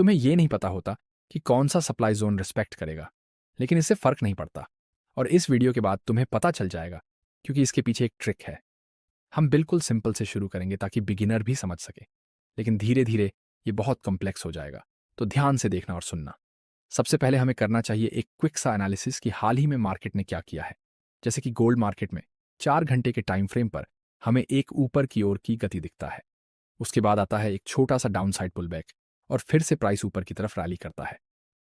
तुम्हें ये नहीं पता होता कि कौन सा सप्लाई जोन रिस्पेक्ट करेगा, लेकिन इससे फर्क नहीं पड़ता। और इस वीडियो के बाद तुम्हें पता चल जाएगा, क्योंकि इसके पीछे एक ट्रिक है। हम बिल्कुल सिंपल से शुरू करेंगे ताकि बिगिनर भी समझ सके, लेकिन धीरे धीरे ये बहुत कॉम्प्लेक्स हो जाएगा। तो ध्यान से देखना और सुनना। सबसे पहले हमें करना चाहिए एक क्विक सा एनालिसिस कि हाल ही में मार्केट ने क्या किया है। जैसे कि गोल्ड मार्केट में 4 घंटे के टाइम फ्रेम पर हमें एक ऊपर की ओर की गति दिखता है। उसके बाद आता है एक छोटा सा डाउनसाइड पुल बैक, और फिर से प्राइस ऊपर की तरफ रैली करता है।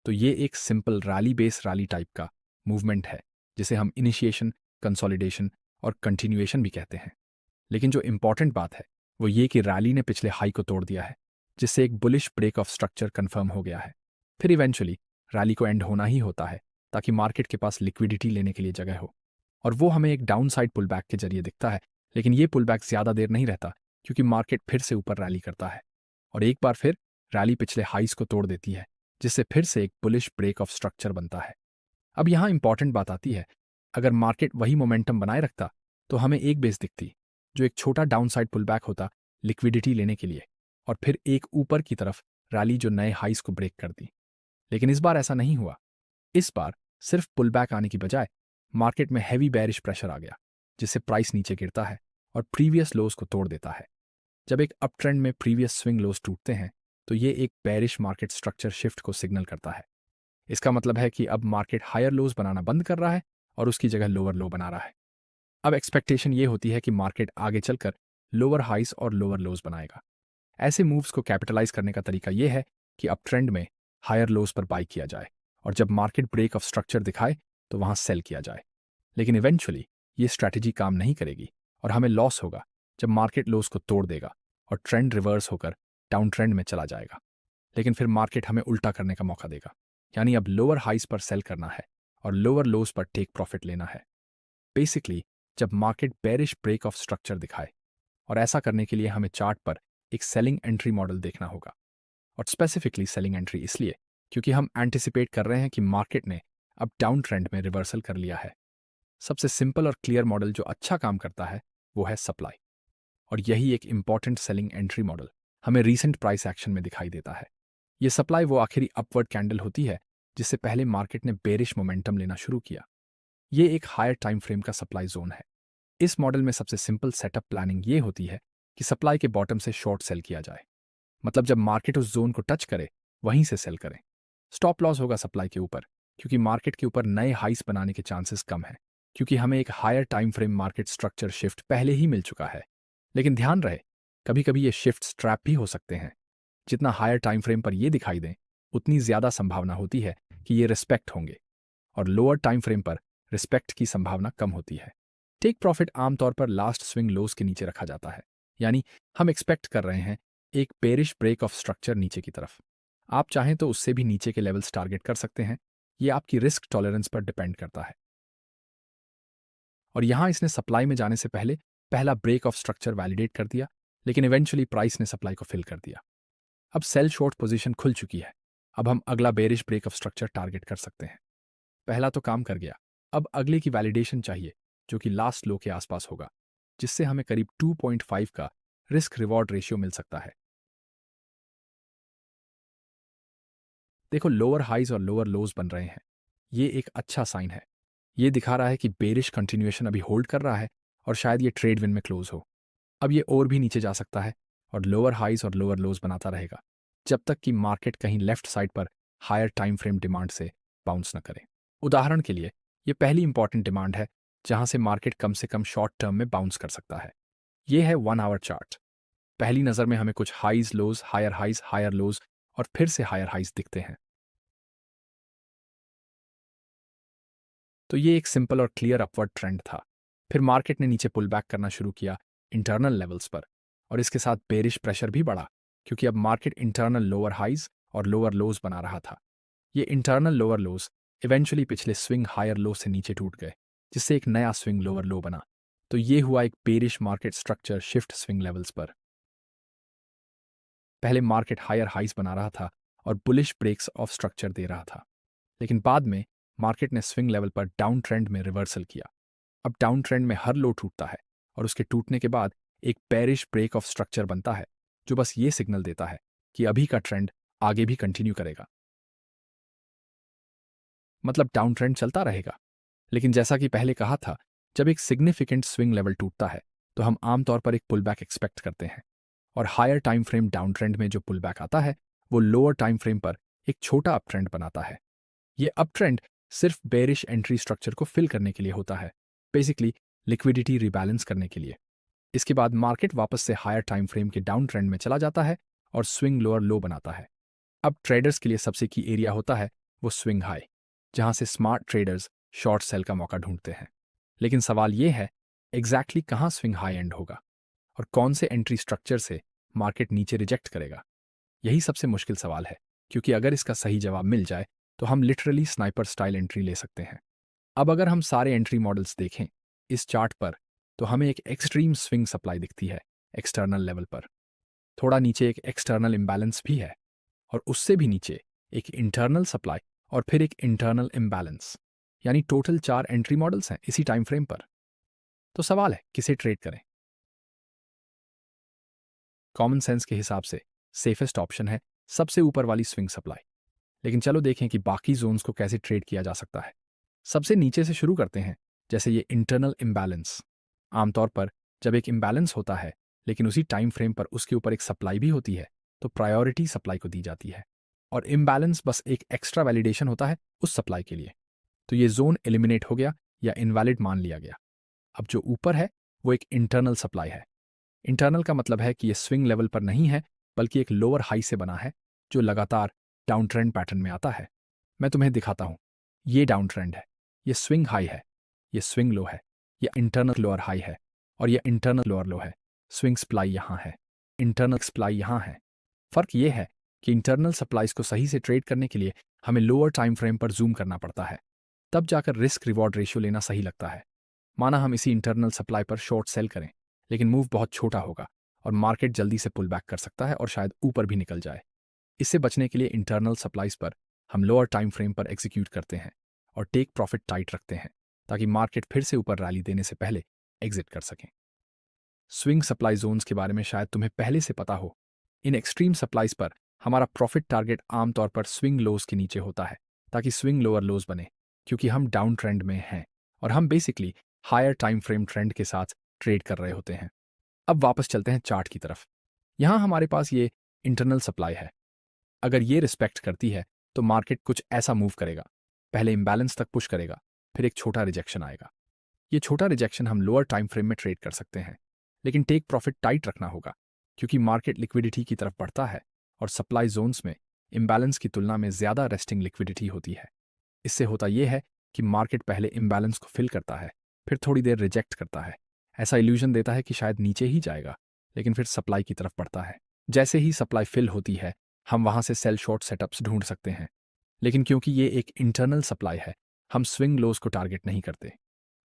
तो ये एक simple rally base rally type का मूवमेंट है, जिसे हम इनिशिएशन, कंसोलिडेशन और कंटिन्यूएशन भी कहते हैं। लेकिन जो इंपॉर्टेंट बात है वो ये कि रैली ने पिछले हाई को तोड़ दिया है, जिससे एक bullish break of structure confirm हो गया है। फिर इवेंचुअली रैली को एंड होना ही होता है, ताकि मार्केट के पास लिक्विडिटी लेने के लिए जगह हो। और वो हमें एक डाउनसाइड पुल बैक के जरिए दिखता है। लेकिन ये पुल बैक ज़्यादा देर नहीं रहता, क्योंकि मार्केट फिर से ऊपर रैली करता है, और एक बार फिर रैली पिछले हाइस को तोड़ देती है, जिससे फिर से एक बुलिश ब्रेक ऑफ स्ट्रक्चर बनता है। अब यहाँ इंपॉर्टेंट बात आती है, अगर मार्केट वही मोमेंटम बनाए रखता तो हमें एक बेस दिखती, जो एक छोटा डाउनसाइड पुल बैक होता लिक्विडिटी लेने के लिए, और फिर एक ऊपर की तरफ रैली जो नए हाइस को ब्रेक कर दी। लेकिन इस बार ऐसा नहीं हुआ। इस बार सिर्फ पुल बैक आने की बजाय मार्केट में हैवी बेरिश प्रेशर आ गया, जिससे प्राइस नीचे गिरता है और प्रीवियस लोज को तोड़ देता है। जब एक अप ट्रेंड में प्रीवियस स्विंग लोज टूटते हैं तो ये एक बेरिश मार्केट स्ट्रक्चर शिफ्ट को सिग्नल करता है। इसका मतलब है कि अब मार्केट हायर लोज बनाना बंद कर रहा है और उसकी जगह लोअर लो बना रहा है। अब एक्सपेक्टेशन ये होती है कि मार्केट आगे चलकर लोअर हाइस और लोअर लोज बनाएगा। ऐसे मूव्स को कैपिटलाइज करने का तरीका यह है कि अप ट्रेंड में हायर लोज पर बाई किया जाए, और जब मार्केट ब्रेक ऑफ स्ट्रक्चर दिखाए तो वहां सेल किया जाए। लेकिन इवेंचुअली ये स्ट्रैटेजी काम नहीं करेगी, और हमें लॉस होगा जब मार्केट लोज को तोड़ देगा और ट्रेंड रिवर्स होकर डाउन ट्रेंड में चला जाएगा। लेकिन फिर मार्केट हमें उल्टा करने का मौका देगा, यानी अब लोअर हाइस पर सेल करना है और लोअर लोज पर टेक प्रॉफिट लेना है। बेसिकली जब market bearish break of structure दिखाए, और ऐसा करने के लिए हमें चार्ट पर एक सेलिंग एंट्री मॉडल देखना होगा। और स्पेसिफिकली सेलिंग एंट्री इसलिए क्योंकि हम एंटिसिपेट कर रहे हैं कि मार्केट ने अब डाउन ट्रेंड में रिवर्सल कर लिया है। सबसे सिंपल और क्लियर मॉडल जो अच्छा काम करता है वो है सप्लाई, और यही एक इंपॉर्टेंट सेलिंग एंट्री मॉडल हमें रीसेंट प्राइस एक्शन में दिखाई देता है। ये सप्लाई वो आखिरी अपवर्ड कैंडल होती है जिससे पहले मार्केट ने बेरिश मोमेंटम लेना शुरू किया। ये एक हायर टाइम फ्रेम का सप्लाई जोन है। इस मॉडल में सबसे सिंपल सेटअप प्लानिंग ये होती है कि सप्लाई के बॉटम से शॉर्ट सेल किया जाए, मतलब जब मार्केट उस जोन को टच करे वहीं से सेल करें। स्टॉप लॉस होगा सप्लाई के ऊपर, क्योंकि मार्केट के ऊपर नए हाइस बनाने के चांसेस कम हैं, क्योंकि हमें एक higher time frame market structure shift पहले ही मिल चुका है। लेकिन ध्यान रहे, कभी कभी ये शिफ्ट ट्रैप भी हो सकते हैं। जितना हायर टाइम फ्रेम पर ये दिखाई दें, उतनी ज्यादा संभावना होती है कि ये रिस्पेक्ट होंगे, और लोअर टाइम फ्रेम पर रिस्पेक्ट की संभावना कम होती है। टेक प्रॉफिट आमतौर पर लास्ट स्विंग लोज के नीचे रखा जाता है, यानी हम एक्सपेक्ट कर रहे हैं एक बेरिश ब्रेक ऑफ स्ट्रक्चर नीचे की तरफ। आप चाहें तो उससे भी नीचे के लेवल्स टारगेट कर सकते हैं, ये आपकी रिस्क टॉलरेंस पर डिपेंड करता है। और यहां इसने सप्लाई में जाने से पहले पहला ब्रेक ऑफ स्ट्रक्चर वैलिडेट कर दिया, लेकिन इवेंचुअली प्राइस ने सप्लाई को फिल कर दिया। अब सेल शॉर्ट पोजीशन खुल चुकी है। अब हम अगला bearish break of structure target कर सकते हैं। पहला तो काम कर गया, अब अगले की वैलिडेशन चाहिए, जो कि लास्ट लो के आसपास होगा, जिससे हमें करीब 2.5 का रिस्क रिवॉर्ड रेशियो मिल सकता है। देखो, लोअर हाइज और लोअर लोज बन रहे हैं, ये एक अच्छा साइन है। ये दिखा रहा है कि बेरिश कंटिन्यूएशन अभी होल्ड कर रहा है, और शायद ये ट्रेड विन में क्लोज हो। अब ये और भी नीचे जा सकता है और लोअर हाइज और लोअर लोज बनाता रहेगा, जब तक कि मार्केट कहीं लेफ्ट साइड पर हायर टाइम फ्रेम डिमांड से बाउंस न करे। उदाहरण के लिए, ये पहली इंपॉर्टेंट डिमांड है जहां से कम शॉर्ट टर्म में बाउंस कर सकता है। ये है 1 आवर चार्ट। पहली नज़र में हमें कुछ हाइज, हायर लोज और फिर से हायर हाइज दिखते हैं। तो ये एक सिंपल और क्लियर अपवर्ड ट्रेंड था। फिर मार्केट ने नीचे पुल बैक करना शुरू किया इंटरनल लेवल्स पर, और इसके साथ बेरिश प्रेशर भी बढ़ा, क्योंकि अब मार्केट इंटरनल लोअर हाइज और लोअर लोज बना रहा था। ये इंटरनल लोअर लोज इवेंचुअली पिछले स्विंग हायर लो से नीचे टूट गए, जिससे एक नया स्विंग लोअर लो बना। तो ये हुआ एक bearish market structure shift swing levels पर। पहले मार्केट हायर हाइज बना रहा था और बुलिश ब्रेक्स ऑफ स्ट्रक्चर दे रहा था, लेकिन बाद में मार्केट ने स्विंग लेवल पर डाउन ट्रेंड में रिवर्सल किया। अब डाउन ट्रेंड में हर लो टूटता है, और उसके टूटने के बाद एक बेरिश ब्रेक ऑफ स्ट्रक्चर बनता है, जो बस ये सिग्नल देता है कि अभी का ट्रेंड आगे भी कंटिन्यू करेगा, मतलब डाउन ट्रेंड चलता रहेगा। लेकिन जैसा कि पहले कहा था, जब एक सिग्निफिकेंट स्विंग लेवल टूटता है तो हम आमतौर पर एक पुल बैक एक्सपेक्ट करते हैं, और higher time frame down trend में जो पुल बैक आता है वो लोअर टाइम फ्रेम पर एक छोटा अप ट्रेंड बनाता है। ये अप ट्रेंड सिर्फ बेरिश एंट्री स्ट्रक्चर को फिल करने के लिए होता है, बेसिकली लिक्विडिटी रिबैलेंस करने के लिए। इसके बाद मार्केट वापस से हायर टाइम फ्रेम के डाउन ट्रेंड में चला जाता है और स्विंग लोअर लो बनाता है। अब ट्रेडर्स के लिए सबसे की एरिया होता है वो स्विंग हाई, जहां से स्मार्ट ट्रेडर्स शॉर्ट सेल का मौका ढूंढते हैं। लेकिन सवाल ये है, एग्जैक्टली कहाँ स्विंग हाई एंड होगा और कौन से एंट्री स्ट्रक्चर से मार्केट नीचे रिजेक्ट करेगा? यही सबसे मुश्किल सवाल है, क्योंकि अगर इसका सही जवाब मिल जाए तो हम लिटरली स्नाइपर स्टाइल एंट्री ले सकते हैं। अब अगर हम सारे एंट्री मॉडल्स देखें इस चार्ट पर, तो हमें एक एक्सट्रीम स्विंग सप्लाई दिखती है एक्सटर्नल लेवल पर। थोड़ा नीचे एक एक्सटर्नल इम्बैलेंस भी है, और उससे भी नीचे एक इंटरनल सप्लाई और फिर एक इंटरनल इम्बैलेंस। यानी टोटल 4 एंट्री मॉडल्स हैं इसी टाइम फ्रेम पर। तो सवाल है किसे ट्रेड करें? कॉमन सेंस के हिसाब से सेफेस्ट ऑप्शन है सबसे ऊपर वाली स्विंग सप्लाई। लेकिन चलो देखें कि बाकी जोन्स को कैसे ट्रेड किया जा सकता है। सबसे नीचे से शुरू करते हैं, जैसे ये इंटरनल इम्बैलेंस। आमतौर पर जब एक इम्बैलेंस होता है लेकिन उसी टाइम फ्रेम पर उसके ऊपर एक सप्लाई भी होती है, तो प्रायोरिटी सप्लाई को दी जाती है, और इम्बैलेंस बस एक एक्स्ट्रा वैलिडेशन होता है उस सप्लाई के लिए। तो ये जोन एलिमिनेट हो गया या इनवैलिड मान लिया गया। अब जो ऊपर है वो एक इंटरनल सप्लाई है। इंटरनल का मतलब है कि ये स्विंग लेवल पर नहीं है, बल्कि एक लोअर हाई से बना है जो लगातार डाउन ट्रेंड पैटर्न में आता है। मैं तुम्हें दिखाता हूं। ये डाउन ट्रेंड है, ये स्विंग हाई है, ये स्विंग लो है, ये इंटरनल लोअर हाई है, और ये इंटरनल लोअर लो है। स्विंग सप्लाई यहां है, इंटरनल सप्लाई यहां है। फर्क ये है कि इंटरनल सप्लाईज को सही से ट्रेड करने के लिए हमें लोअर टाइम फ्रेम पर जूम करना पड़ता है, तब जाकर रिस्क रिवॉर्ड रेशियो लेना सही लगता है। माना हम इसी इंटरनल सप्लाई पर शॉर्ट सेल करें, लेकिन मूव बहुत छोटा होगा और मार्केट जल्दी से पुल बैक कर सकता है और शायद ऊपर भी निकल जाए। इससे बचने के लिए इंटरनल सप्लाईज पर हम लोअर टाइम फ्रेम पर एग्जीक्यूट करते हैं और टेक प्रॉफिट टाइट रखते हैं, ताकि मार्केट फिर से ऊपर रैली देने से पहले एग्जिट कर सकें। स्विंग सप्लाई जोन्स के बारे में शायद तुम्हें पहले से पता हो। इन एक्सट्रीम सप्लाईज पर हमारा प्रॉफिट टारगेट आमतौर पर स्विंग लोज के नीचे होता है, ताकि स्विंग लोअर लोज बने, क्योंकि हम डाउन ट्रेंड में हैं और हम basically higher time frame trend के साथ ट्रेड कर रहे होते हैं। अब वापस चलते हैं चार्ट की तरफ। यहां हमारे पास ये इंटरनल सप्लाई है। अगर ये रिस्पेक्ट करती है तो मार्केट कुछ ऐसा मूव करेगा, पहले इम्बैलेंस तक पुश करेगा, फिर एक छोटा रिजेक्शन आएगा। ये छोटा रिजेक्शन हम लोअर टाइम फ्रेम में ट्रेड कर सकते हैं, लेकिन टेक प्रॉफिट टाइट रखना होगा, क्योंकि मार्केट लिक्विडिटी की तरफ बढ़ता है और सप्लाई जोन्स में इम्बैलेंस की तुलना में ज्यादा रेस्टिंग लिक्विडिटी होती है। इससे होता यह है कि मार्केट पहले इम्बैलेंस को फिल करता है, फिर थोड़ी देर रिजेक्ट करता है। ऐसा इल्यूजन देता है कि शायद नीचे ही जाएगा, लेकिन फिर सप्लाई की तरफ बढ़ता है। जैसे ही सप्लाई फिल होती है, हम वहां से सेल शॉर्ट सेटअप्स ढूंढ सकते हैं। लेकिन क्योंकि ये एक इंटरनल सप्लाई है, हम स्विंग लोज को टारगेट नहीं करते,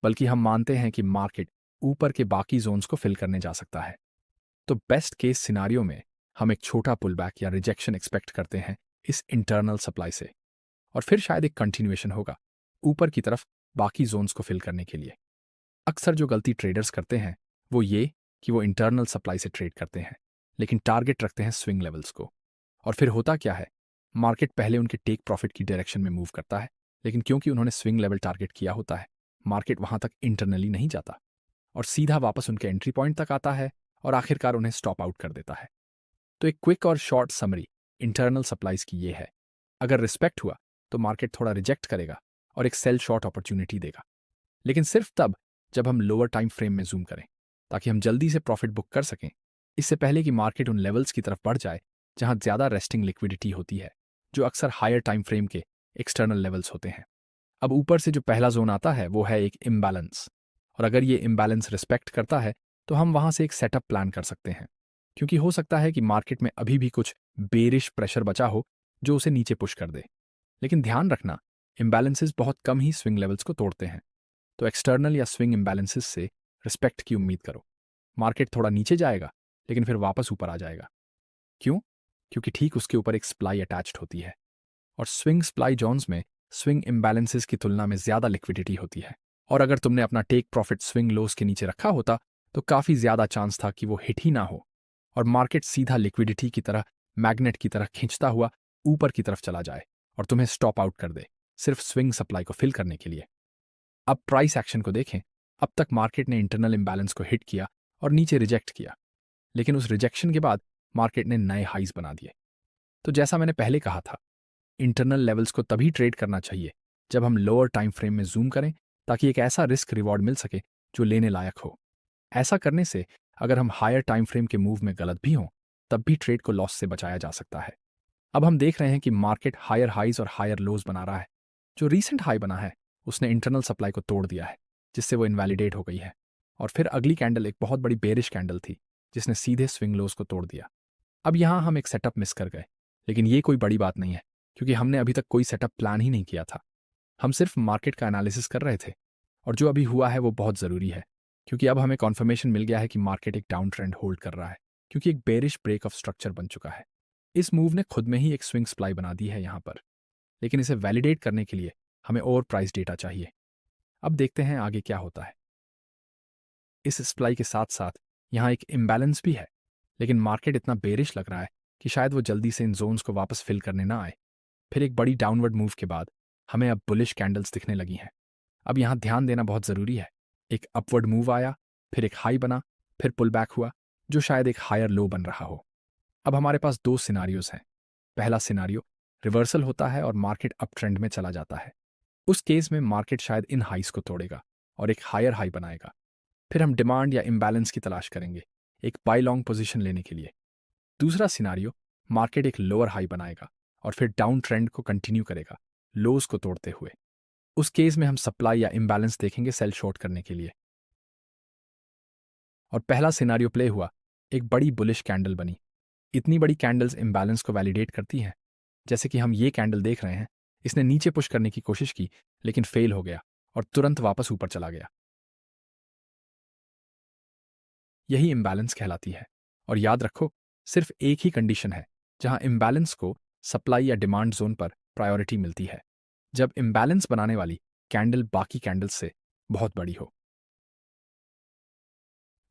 बल्कि हम मानते हैं कि मार्केट ऊपर के बाकी जोन्स को फिल करने जा सकता है। तो बेस्ट केस सिनारियो में हम एक छोटा पुल बैक या रिजेक्शन एक्सपेक्ट करते हैं इस इंटरनल सप्लाई से, और फिर शायद एक कंटिन्यूएशन होगा ऊपर की तरफ बाकी जोन्स को फिल करने के लिए। अक्सर जो गलती ट्रेडर्स करते हैं वो ये कि वो इंटरनल सप्लाई से ट्रेड करते हैं, लेकिन टारगेट रखते हैं स्विंग लेवल्स को। और फिर होता क्या है, मार्केट पहले उनके टेक प्रॉफिट की डायरेक्शन में मूव करता है, लेकिन क्योंकि उन्होंने स्विंग लेवल टारगेट किया होता है, मार्केट वहां तक इंटरनली नहीं जाता और सीधा वापस उनके एंट्री पॉइंट तक आता है और आखिरकार उन्हें स्टॉप आउट कर देता है। तो एक क्विक और शॉर्ट समरी इंटरनल सप्लाईज की ये है, अगर रिस्पेक्ट हुआ तो मार्केट थोड़ा रिजेक्ट करेगा और एक सेल शॉर्ट अपॉर्चुनिटी देगा, लेकिन सिर्फ तब जब हम लोअर टाइम फ्रेम में जूम करें, ताकि हम जल्दी से प्रॉफिट बुक कर सकें, इससे पहले कि मार्केट उन लेवल्स की तरफ बढ़ जाए जहां ज्यादा रेस्टिंग लिक्विडिटी होती है, जो अक्सर हायर टाइम फ्रेम के एक्सटर्नल लेवल्स होते हैं। अब ऊपर से जो पहला जोन आता है वो है एक इम्बैलेंस, और अगर ये इम्बैलेंस रिस्पेक्ट करता है तो हम वहां से एक सेटअप प्लान कर सकते हैं, क्योंकि हो सकता है कि मार्केट में अभी भी कुछ बेरिश प्रेशर बचा हो जो उसे नीचे पुश कर दे। लेकिन ध्यान रखना, इम्बैलेंसेस बहुत कम ही स्विंग लेवल्स को तोड़ते हैं, तो एक्सटर्नल या स्विंग इम्बैलेंसेस से रिस्पेक्ट की उम्मीद करो। मार्केट थोड़ा नीचे जाएगा लेकिन फिर वापस ऊपर आ जाएगा। क्यों? क्योंकि ठीक उसके ऊपर एक सप्लाई अटैच्ड होती है, और स्विंग सप्लाई जोन्स में स्विंग इम्बैलेंसेस की तुलना में ज्यादा लिक्विडिटी होती है। और अगर तुमने अपना टेक प्रॉफिट स्विंग लोस के नीचे रखा होता तो काफी ज्यादा चांस था कि वो हिट ही ना हो और मार्केट सीधा लिक्विडिटी की तरह, मैग्नेट की तरह खींचता हुआ ऊपर की तरफ चला जाए और तुम्हें स्टॉप आउट कर दे, सिर्फ स्विंग सप्लाई को फिल करने के लिए। अब प्राइस एक्शन को देखें। अब तक मार्केट ने इंटरनल इम्बैलेंस को हिट किया और नीचे रिजेक्ट किया, लेकिन उस रिजेक्शन के बाद मार्केट ने नए हाइज बना दिए। तो जैसा मैंने पहले कहा था, इंटरनल लेवल्स को तभी ट्रेड करना चाहिए जब हम लोअर टाइम फ्रेम में जूम करें, ताकि एक ऐसा रिस्क रिवॉर्ड मिल सके जो लेने लायक हो। ऐसा करने से अगर हम हायर टाइम फ्रेम के मूव में गलत भी हों, तब भी ट्रेड को लॉस से बचाया जा सकता है। अब हम देख रहे हैं कि मार्केट हायर हाइज और हायर लोज बना रहा है। जो रीसेंट हाई बना है उसने इंटरनल सप्लाई को तोड़ दिया है, जिससे वो इनवैलिडेट हो गई है। और फिर अगली कैंडल एक बहुत बड़ी बेरिश कैंडल थी, जिसने सीधे स्विंग लोज को तोड़ दिया। अब यहाँ हम एक सेटअप मिस कर गए, लेकिन ये कोई बड़ी बात नहीं है, क्योंकि हमने अभी तक कोई सेटअप प्लान ही नहीं किया था। हम सिर्फ मार्केट का एनालिसिस कर रहे थे, और जो अभी हुआ है वो बहुत ज़रूरी है, क्योंकि अब हमें कॉन्फर्मेशन मिल गया है कि मार्केट एक डाउन ट्रेंड होल्ड कर रहा है, क्योंकि एक बेरिश ब्रेक ऑफ स्ट्रक्चर बन चुका है। इस मूव ने खुद में ही एक स्विंग सप्लाई बना दी है यहाँ पर, लेकिन इसे वैलिडेट करने के लिए हमें और प्राइस डेटा चाहिए। अब देखते हैं आगे क्या होता है। इस सप्लाई के साथ साथ यहाँ एक इम्बैलेंस भी है, लेकिन मार्केट इतना बेरिश लग रहा है कि शायद वो जल्दी से इन जोन्स को वापस फिल करने ना आए। फिर एक बड़ी डाउनवर्ड मूव के बाद हमें अब बुलिश कैंडल्स दिखने लगी हैं। अब यहाँ ध्यान देना बहुत ज़रूरी है। एक अपवर्ड मूव आया, फिर एक हाई बना, फिर पुल बैक हुआ, जो शायद एक हायर लो बन रहा हो। अब हमारे पास दो सिनारियोज हैं। पहला सिनारियो, रिवर्सल होता है और मार्केट अप ट्रेंड में चला जाता है। उस केस में मार्केट शायद इन हाइस को तोड़ेगा और एक हायर हाई बनाएगा। फिर हम डिमांड या इम्बैलेंस की तलाश करेंगे एक बाय लॉन्ग पोजीशन लेने के लिए। दूसरा सिनारियो, मार्केट एक लोअर हाई बनाएगा और फिर डाउन ट्रेंड को कंटिन्यू करेगा, लोज को तोड़ते हुए। उस केस में हम सप्लाई या इम्बैलेंस देखेंगे सेल शॉर्ट करने के लिए। और पहला सिनारियो प्ले हुआ, एक बड़ी बुलिश कैंडल बनी। इतनी बड़ी कैंडल्स इम्बैलेंस को वैलिडेट करती हैं। जैसे कि हम ये कैंडल देख रहे हैं, इसने नीचे पुश करने की कोशिश की, लेकिन फेल हो गया और तुरंत वापस ऊपर चला गया। यही इम्बैलेंस कहलाती है। और याद रखो, सिर्फ एक ही कंडीशन है जहां इम्बैलेंस को सप्लाई या डिमांड जोन पर प्रायोरिटी मिलती है, जब इम्बैलेंस बनाने वाली कैंडल बाकी कैंडल्स से बहुत बड़ी हो।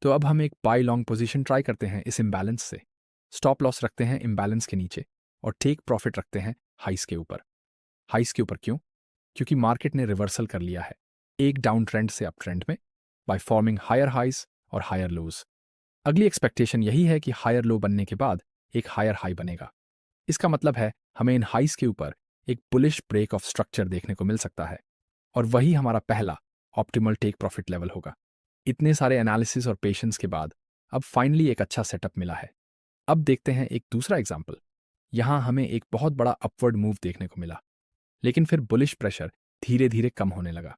तो अब हम एक बाय लॉन्ग पोजीशन ट्राई करते हैं इस इम्बैलेंस से। स्टॉप लॉस रखते हैं इम्बैलेंस के नीचे और टेक प्रॉफिट रखते हैं हाइस के ऊपर। हाइस के ऊपर क्यों? क्योंकि मार्केट ने रिवर्सल कर लिया है एक डाउन ट्रेंड से अप ट्रेंड में, बाय फॉर्मिंग हायर हाइस और हायर लोज। अगली एक्सपेक्टेशन यही है कि हायर लो बनने के बाद एक हायर हाई बनेगा। इसका मतलब है हमें इन हाइस के ऊपर एक बुलिश ब्रेक ऑफ स्ट्रक्चर देखने को मिल सकता है, और वही हमारा पहला ऑप्टिमल टेक प्रॉफिट लेवल होगा। इतने सारे एनालिसिस और पेशेंस के बाद अब फाइनली एक अच्छा सेटअप मिला है। अब देखते हैं एक दूसरा एग्जाम्पल। यहां हमें एक बहुत बड़ा अपवर्ड मूव देखने को मिला, लेकिन फिर बुलिश प्रेशर धीरे धीरे कम होने लगा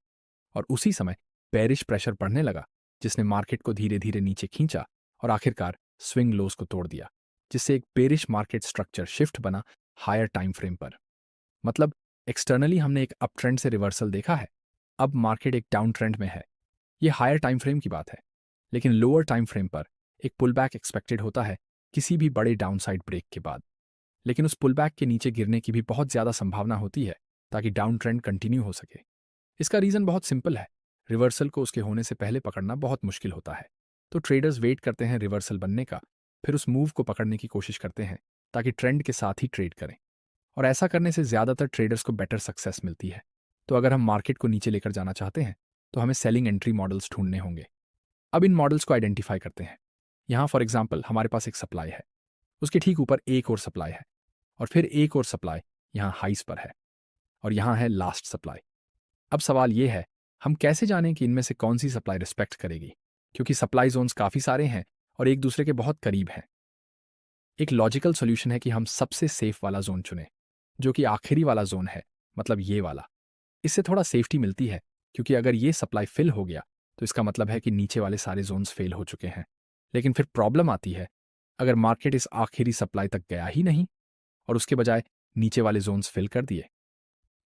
और उसी समय बेरिश प्रेशर बढ़ने लगा, जिसने मार्केट को धीरे धीरे नीचे खींचा और आखिरकार स्विंग लोज को तोड़ दिया, जिससे एक बेरिश मार्केट स्ट्रक्चर शिफ्ट बना हायर टाइम फ्रेम पर। मतलब एक्सटर्नली हमने एक अप ट्रेंड से रिवर्सल देखा है, अब मार्केट एक डाउन ट्रेंड में है। ये हायर टाइम फ्रेम की बात है, लेकिन लोअर टाइम फ्रेम पर एक पुल बैक एक्सपेक्टेड होता है किसी भी बड़े डाउनसाइड ब्रेक के बाद। लेकिन उस पुल बैक के नीचे गिरने की भी बहुत ज़्यादा संभावना होती है, ताकि डाउन ट्रेंड कंटिन्यू हो सके। इसका रीज़न बहुत सिंपल है, रिवर्सल को उसके होने से पहले पकड़ना बहुत मुश्किल होता है। तो ट्रेडर्स वेट करते हैं रिवर्सल बनने का, फिर उस मूव को पकड़ने की कोशिश करते हैं ताकि ट्रेंड के साथ ही ट्रेड करें। और ऐसा करने से ज़्यादातर ट्रेडर्स को बेटर सक्सेस मिलती है। तो अगर हम मार्केट को नीचे लेकर जाना चाहते हैं, तो हमें सेलिंग एंट्री मॉडल्स ढूंढने होंगे। अब इन मॉडल्स को आइडेंटिफाई करते हैं। यहाँ फॉर एग्जाम्पल हमारे पास एक सप्लाई है, उसके ठीक ऊपर एक और सप्लाई है, और फिर एक और सप्लाई यहाँ हाइस पर है, और यहाँ है लास्ट सप्लाई। अब सवाल ये है, हम कैसे जानें कि इनमें से कौन सी सप्लाई रिस्पेक्ट करेगी, क्योंकि सप्लाई जोन्स काफ़ी सारे हैं और एक दूसरे के बहुत करीब हैं। एक लॉजिकल सोल्यूशन है कि हम सबसे सेफ वाला जोन चुनें, जो कि आखिरी वाला जोन है, मतलब ये वाला। इससे थोड़ा सेफ्टी मिलती है, क्योंकि अगर ये सप्लाई फिल हो गया तो इसका मतलब है कि नीचे वाले सारे जोन्स फेल हो चुके हैं। लेकिन फिर प्रॉब्लम आती है, अगर मार्केट इस आखिरी सप्लाई तक गया ही नहीं और उसके बजाय नीचे वाले जोन्स फिल कर दिए,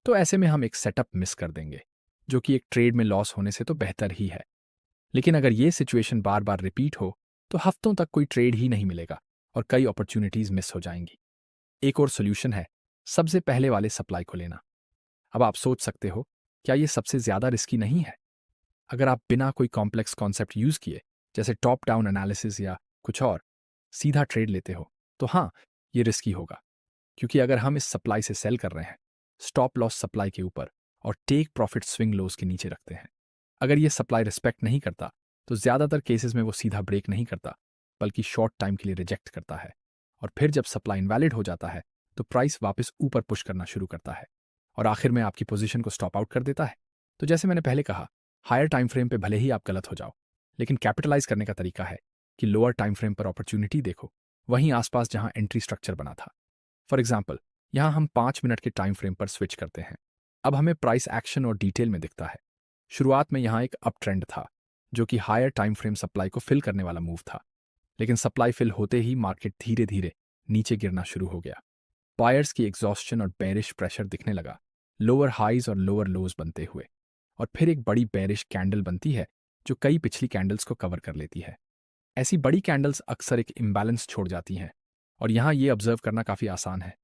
तो ऐसे में हम एक सेटअप मिस कर देंगे, जो कि एक ट्रेड में लॉस होने से तो बेहतर ही है। लेकिन अगर ये सिचुएशन बार बार रिपीट हो तो हफ्तों तक कोई ट्रेड ही नहीं मिलेगा और कई अपॉर्चुनिटीज मिस हो जाएंगी। एक और सोल्यूशन है सबसे पहले वाले सप्लाई को लेना। अब आप सोच सकते हो, क्या ये सबसे ज्यादा रिस्की नहीं है? अगर आप बिना कोई कॉम्प्लेक्स कॉन्सेप्ट यूज किए, जैसे टॉप डाउन एनालिसिस या कुछ और, सीधा ट्रेड लेते हो, तो हाँ, ये रिस्की होगा। क्योंकि अगर हम इस सप्लाई से सेल कर रहे हैं स्टॉप लॉस सप्लाई के ऊपर और टेक प्रॉफिट स्विंग लोस के नीचे रखते हैं, अगर ये सप्लाई रिस्पेक्ट नहीं करता तो ज़्यादातर केसेस में वो सीधा ब्रेक नहीं करता बल्कि शॉर्ट टाइम के लिए रिजेक्ट करता है। और फिर जब सप्लाई इनवैलिड हो जाता है तो प्राइस वापस ऊपर पुश करना शुरू करता है और आखिर में आपकी पोजीशन को स्टॉप आउट कर देता है। तो जैसे मैंने पहले कहा, हायर टाइम फ्रेम पे भले ही आप गलत हो जाओ, लेकिन कैपिटलाइज करने का तरीका है कि लोअर टाइम फ्रेम पर अपॉर्चुनिटी देखो, वहीं आसपास जहां एंट्री स्ट्रक्चर बना था। फॉर एग्जाम्पल, यहां हम 5 मिनट के टाइम फ्रेम पर स्विच करते हैं। अब हमें प्राइस एक्शन और डिटेल में दिखता है। शुरुआत में यहां एक अप ट्रेंड था जो कि हायर टाइम फ्रेम सप्लाई को फिल करने वाला मूव था, लेकिन सप्लाई फिल होते ही मार्केट धीरे धीरे नीचे गिरना शुरू हो गया। बायर्स की एग्जॉस्शन और बेरिश प्रेशर दिखने लगा, लोअर हाइज और लोअर लोज बनते हुए, और फिर एक बड़ी बेरिश कैंडल बनती है जो कई पिछली कैंडल्स को कवर कर लेती है। ऐसी बड़ी कैंडल्स अक्सर एक इम्बैलेंस छोड़ जाती हैं और यहां ये ऑब्जर्व करना काफी आसान है।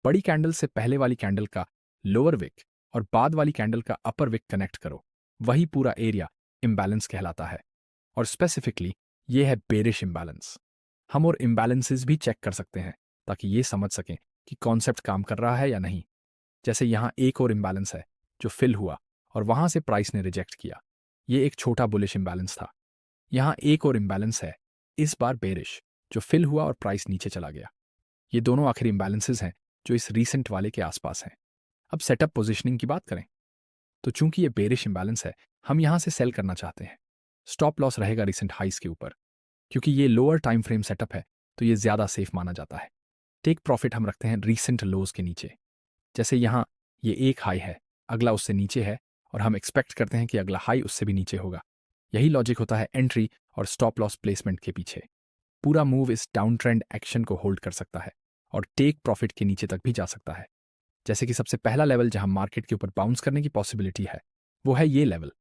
बड़ी कैंडल से पहले वाली कैंडल का लोअर विक और बाद वाली कैंडल का अपर विक कनेक्ट करो, वही पूरा एरिया इम्बैलेंस कहलाता है। और स्पेसिफिकली ये है बेरिश इम्बैलेंस। हम और इम्बैलेंसेस भी चेक कर सकते हैं ताकि ये समझ सकें कि कॉन्सेप्ट काम कर रहा है या नहीं। जैसे यहाँ एक और इम्बैलेंस है जो फिल हुआ और वहां से प्राइस ने रिजेक्ट किया। ये एक छोटा बुलिश इम्बैलेंस था। यहाँ एक और इम्बैलेंस है, इस बार बेरिश, जो फिल हुआ और प्राइस नीचे चला गया। ये दोनों आखिरी इम्बैलेंसेस हैं जो इस रीसेंट वाले के आसपास हैं। अब सेटअप पोजिशनिंग की बात करें तो चूंकि ये बेरिश इम्बैलेंस है, हम यहां से सेल करना चाहते हैं। स्टॉप लॉस रहेगा रिसेंट हाइस के ऊपर। क्योंकि ये लोअर टाइम फ्रेम सेटअप है तो ये ज्यादा सेफ माना जाता है। टेक प्रॉफिट हम रखते हैं रीसेंट लोज के नीचे। जैसे यहाँ ये एक हाई है, अगला उससे नीचे है और हम एक्सपेक्ट करते हैं कि अगला हाई उससे भी नीचे होगा। यही लॉजिक होता है एंट्री और स्टॉप लॉस प्लेसमेंट के पीछे। पूरा मूव इस डाउन ट्रेंड एक्शन को होल्ड कर सकता है और टेक प्रॉफिट के नीचे तक भी जा सकता है। जैसे कि सबसे पहला लेवल जहां मार्केट के ऊपर बाउंस करने की पॉसिबिलिटी है वो है ये लेवल।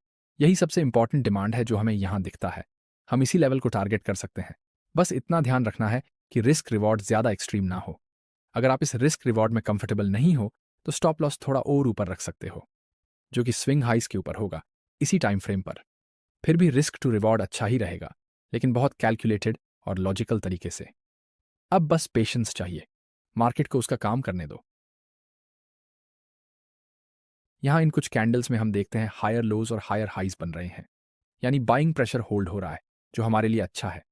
यही सबसे इंपॉर्टेंट डिमांड है जो हमें यहां दिखता है। हम इसी लेवल को टारगेट कर सकते हैं। बस इतना ध्यान रखना है कि रिस्क रिवॉर्ड ज्यादा एक्सट्रीम ना हो। अगर आप इस रिस्क रिवॉर्ड में कंफर्टेबल नहीं हो तो स्टॉप लॉस थोड़ा और ऊपर रख सकते हो, जो कि स्विंग हाइस के ऊपर होगा इसी टाइम फ्रेम पर। फिर भी रिस्क टू रिवॉर्ड अच्छा ही रहेगा, लेकिन बहुत कैलकुलेटेड और लॉजिकल तरीके से। अब बस पेशेंस चाहिए, मार्केट को उसका काम करने दो। यहां इन कुछ कैंडल्स में हम देखते हैं हायर लोज और हायर हाइज बन रहे हैं, यानी बाइंग प्रेशर होल्ड हो रहा है, जो हमारे लिए अच्छा है।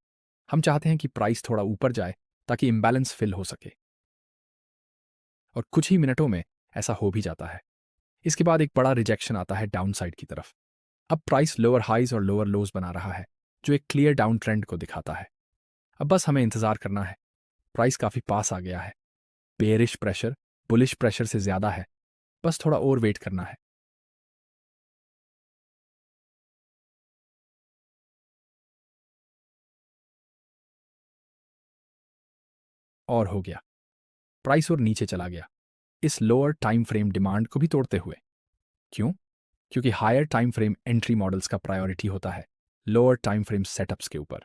हम चाहते हैं कि प्राइस थोड़ा ऊपर जाए ताकि इम्बैलेंस फिल हो सके, और कुछ ही मिनटों में ऐसा हो भी जाता है। इसके बाद एक बड़ा रिजेक्शन आता है डाउन साइड की तरफ। अब प्राइस लोअर हाइज और लोअर लोज बना रहा है, जो एक क्लियर डाउन ट्रेंड को दिखाता है। अब बस हमें इंतजार करना है। प्राइस काफी पास आ गया है। बेयरिश प्रेशर बुलिश प्रेशर से ज्यादा है, बस थोड़ा और वेट करना है। और हो गया, प्राइस और नीचे चला गया, इस लोअर टाइम फ्रेम डिमांड को भी तोड़ते हुए। क्यों? क्योंकि higher time frame entry models का प्रायोरिटी होता है लोअर टाइम फ्रेम सेटअप्स के ऊपर।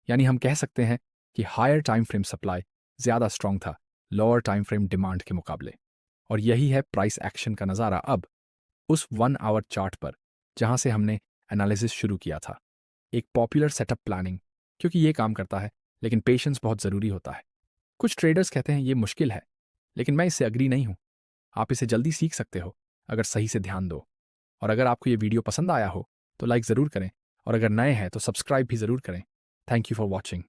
यानी हम कह सकते हैं कि हायर टाइम फ्रेम सप्लाई ज्यादा स्ट्रांग था लोअर टाइम फ्रेम डिमांड के मुकाबले। और यही है प्राइस एक्शन का नज़ारा अब उस 1 आवर चार्ट पर जहां से हमने एनालिसिस शुरू किया था। एक पॉपुलर सेटअप प्लानिंग, क्योंकि ये काम करता है, लेकिन पेशेंस बहुत ज़रूरी होता है। कुछ ट्रेडर्स कहते हैं ये मुश्किल है, लेकिन मैं इससे अग्री नहीं हूं। आप इसे जल्दी सीख सकते हो अगर सही से ध्यान दो। और अगर आपको ये वीडियो पसंद आया हो तो लाइक ज़रूर करें, और अगर नए हैं तो सब्सक्राइब भी ज़रूर करें। Thank you for watching.